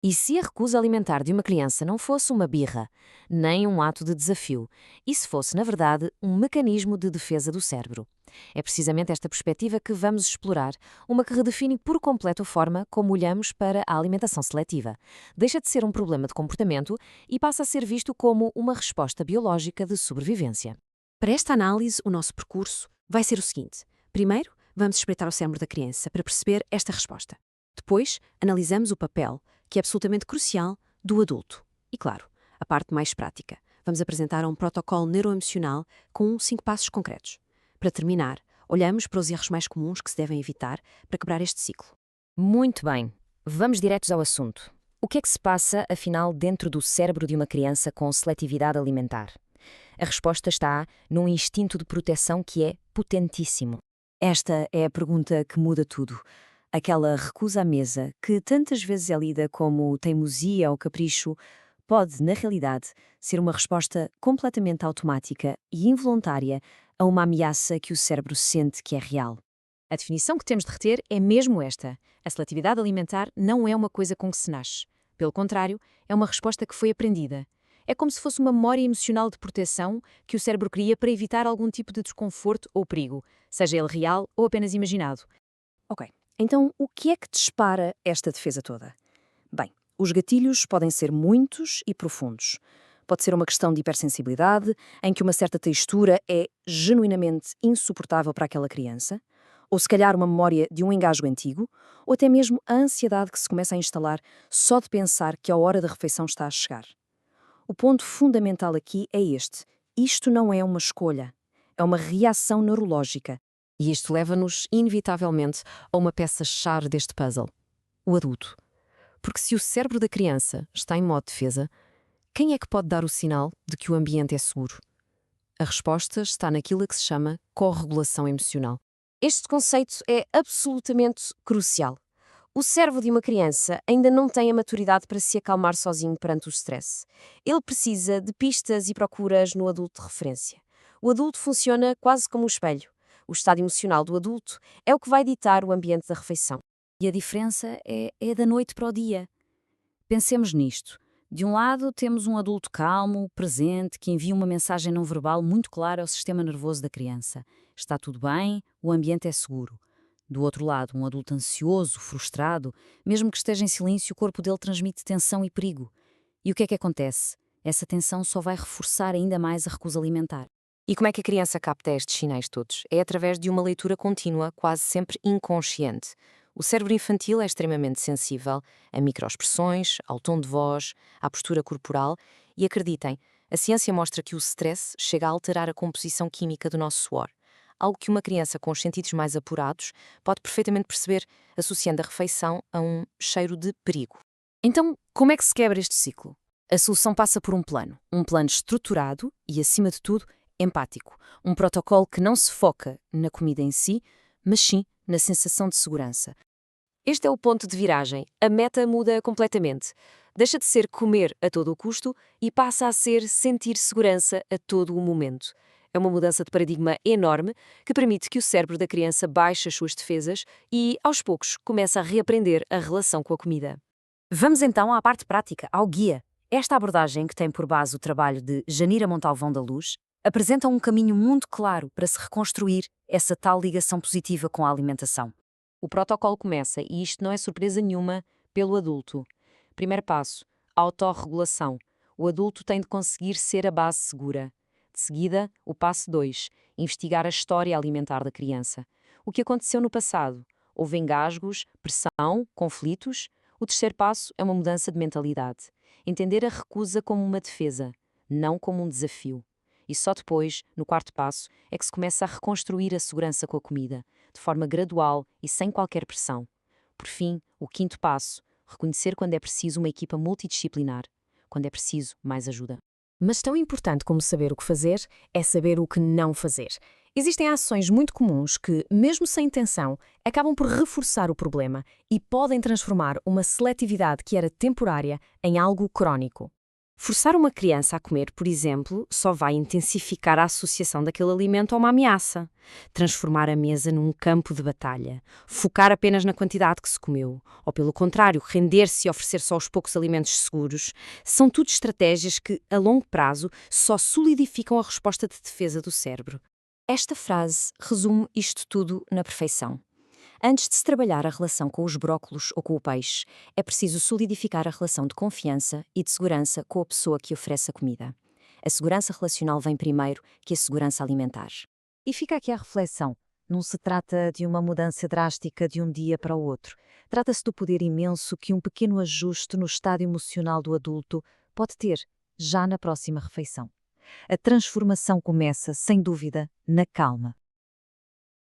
E se a recusa alimentar de uma criança não fosse uma birra, nem um ato de desafio, e se fosse, na verdade, um mecanismo de defesa do cérebro? É precisamente esta perspectiva que vamos explorar, uma que redefine por completo a forma como olhamos para a alimentação seletiva. Deixa de ser um problema de comportamento e passa a ser visto como uma resposta biológica de sobrevivência. Para esta análise, o nosso percurso vai ser o seguinte. Primeiro, vamos espreitar o cérebro da criança para perceber esta resposta. Depois, analisamos o papel, que é absolutamente crucial, do adulto. E, claro, a parte mais prática. Vamos apresentar um protocolo neuroemocional com 5 passos concretos. Para terminar, olhamos para os erros mais comuns que se devem evitar para quebrar este ciclo. Muito bem, vamos diretos ao assunto. O que é que se passa, afinal, dentro do cérebro de uma criança com seletividade alimentar? A resposta está num instinto de proteção que é potentíssimo. Esta é a pergunta que muda tudo. Aquela recusa à mesa, que tantas vezes é lida como teimosia ou capricho, pode, na realidade, ser uma resposta completamente automática e involuntária a uma ameaça que o cérebro sente que é real. A definição que temos de reter é mesmo esta. A seletividade alimentar não é uma coisa com que se nasce. Pelo contrário, é uma resposta que foi aprendida. É como se fosse uma memória emocional de proteção que o cérebro cria para evitar algum tipo de desconforto ou perigo, seja ele real ou apenas imaginado. Ok, então o que é que dispara esta defesa toda? Bem, os gatilhos podem ser muitos e profundos. Pode ser uma questão de hipersensibilidade, em que uma certa textura é genuinamente insuportável para aquela criança, ou se calhar uma memória de um engasgo antigo, ou até mesmo a ansiedade que se começa a instalar só de pensar que a hora da refeição está a chegar. O ponto fundamental aqui é este. Isto não é uma escolha, é uma reação neurológica. E isto leva-nos, inevitavelmente, a uma peça-chave deste puzzle: o adulto. Porque se o cérebro da criança está em modo defesa, quem é que pode dar o sinal de que o ambiente é seguro? A resposta está naquilo que se chama corregulação emocional. Este conceito é absolutamente crucial. O cérebro de uma criança ainda não tem a maturidade para se acalmar sozinho perante o stress. Ele precisa de pistas e procuras no adulto de referência. O adulto funciona quase como um espelho. O estado emocional do adulto é o que vai ditar o ambiente da refeição. E a diferença é da noite para o dia. Pensemos nisto. De um lado, temos um adulto calmo, presente, que envia uma mensagem não verbal muito clara ao sistema nervoso da criança. Está tudo bem, o ambiente é seguro. Do outro lado, um adulto ansioso, frustrado, mesmo que esteja em silêncio, o corpo dele transmite tensão e perigo. E o que é que acontece? Essa tensão só vai reforçar ainda mais a recusa alimentar. E como é que a criança capta estes sinais todos? É através de uma leitura contínua, quase sempre inconsciente. O cérebro infantil é extremamente sensível a microexpressões, ao tom de voz, à postura corporal e, acreditem, a ciência mostra que o stress chega a alterar a composição química do nosso suor, algo que uma criança com os sentidos mais apurados pode perfeitamente perceber, associando a refeição a um cheiro de perigo. Então, como é que se quebra este ciclo? A solução passa por um plano estruturado e, acima de tudo, empático. Um protocolo que não se foca na comida em si, mas sim na sensação de segurança. Este é o ponto de viragem. A meta muda completamente. Deixa de ser comer a todo o custo e passa a ser sentir segurança a todo o momento. É uma mudança de paradigma enorme que permite que o cérebro da criança baixe as suas defesas e, aos poucos, comece a reaprender a relação com a comida. Vamos então à parte prática, ao guia. Esta abordagem, que tem por base o trabalho de Janira Montalvão da Luz, apresenta um caminho muito claro para se reconstruir essa tal ligação positiva com a alimentação. O protocolo começa, e isto não é surpresa nenhuma, pelo adulto. Primeiro passo, autorregulação. O adulto tem de conseguir ser a base segura. De seguida, o passo 2, investigar a história alimentar da criança. O que aconteceu no passado? Houve engasgos, pressão, conflitos? O terceiro passo é uma mudança de mentalidade. Entender a recusa como uma defesa, não como um desafio. E só depois, no quarto passo, é que se começa a reconstruir a segurança com a comida, de forma gradual e sem qualquer pressão. Por fim, o quinto passo, reconhecer quando é preciso uma equipa multidisciplinar, quando é preciso mais ajuda. Mas tão importante como saber o que fazer é saber o que não fazer. Existem ações muito comuns que, mesmo sem intenção, acabam por reforçar o problema e podem transformar uma seletividade que era temporária em algo crónico. Forçar uma criança a comer, por exemplo, só vai intensificar a associação daquele alimento a uma ameaça. Transformar a mesa num campo de batalha. Focar apenas na quantidade que se comeu. Ou, pelo contrário, render-se e oferecer só os poucos alimentos seguros. São tudo estratégias que, a longo prazo, só solidificam a resposta de defesa do cérebro. Esta frase resume isto tudo na perfeição. Antes de se trabalhar a relação com os brócolos ou com o peixe, é preciso solidificar a relação de confiança e de segurança com a pessoa que oferece a comida. A segurança relacional vem primeiro que a segurança alimentar. E fica aqui a reflexão. Não se trata de uma mudança drástica de um dia para o outro. Trata-se do poder imenso que um pequeno ajuste no estado emocional do adulto pode ter, já na próxima refeição. A transformação começa, sem dúvida, na calma.